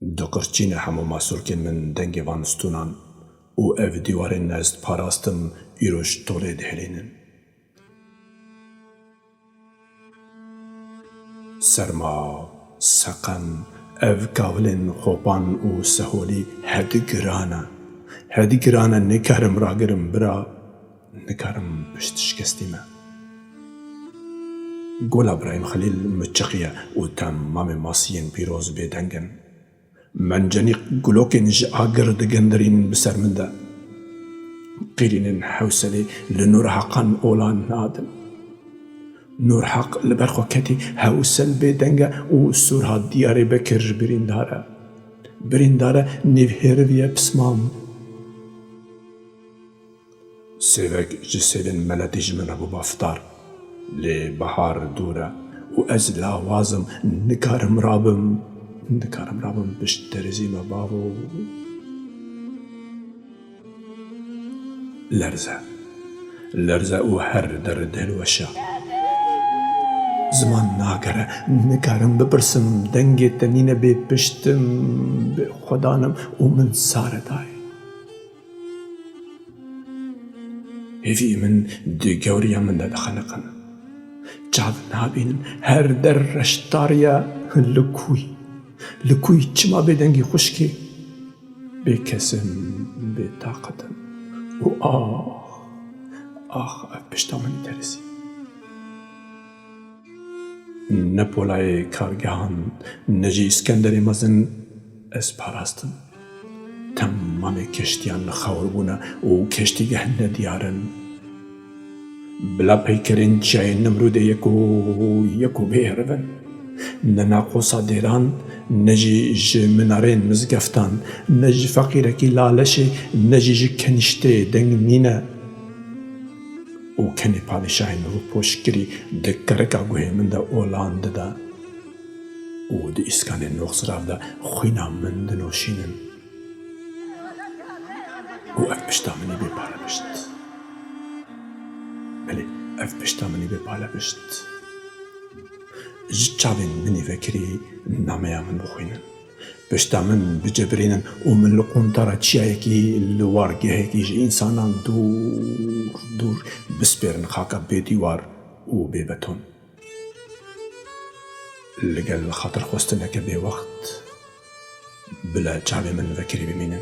دقرچین همو ماسورکن من دنگ وانستونان و اف دیوارن نزد پاراستم ایروش طوله دهلینن. سرما، سقم، اف کاولن خوبان و سهولی هدی گرانه نکارم راگرم برا نکارم پشت شکستیمه. گل ابراهیم خلیل مچقیه و تمام ماسیین پیروز بدنگن. من جنیق گلوکن آگر دگندرین بسر من ده. قیرین حوصله لنور حقان اولان نادم. نور حق لبرخو کتی حوصل بدنگه و سورها دیاره بکر برینداره نیوهرویه پسمام. سیوک جسیدن ملتیج من ابو بافتار لی بحار دوره و از لاوازم نکارم رابم بشت ترزیم بابو. لرزه و هر در دلوشه زمان ناگره نکارم بپرسم دنگ تنین بی پشتم بی خدانم و من ساره دای. هیوی من دی گوریا من ده خنقن جاب نابینن هر در رشتاریا لکوی چما بدنگی خوشکی بی کسم بی طاقتم و اف پشتا منی ترسی. نپولای کارگاهان نجی اسکندری مزن از پاراستم. تمام کشتیان خوربونه و کشتیگه ندیارن. بلا پیکرین چای نمرود یکو بیرون. نناقوصا دیران نجی جمنارین مزگفتان نجی فقیرکی لالشه نجی کنشته دنگ نینه و کنی پادشاهین رو پوشکری دکرکا گوه من ده اولانده ده و ده اسکان نوخس راو ده خوینا من ده نوشینن و اف پشتا منی بی پالا بشت. بله اف پشتا منی بی پالا بشت. چاوین منی فکری نامه من بخوینن. پشتا من بجبرینن و من لقونتارا چیایکی لوارگهکی جه انسانان دور بسپیرن خاکا بی دیوار و بی بتون. لگل خاطر خوستنک بی وقت بلا چاوی من فکری بمینن.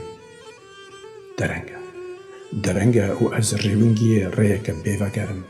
درنگه و از ریونگی ریک بیوگرم.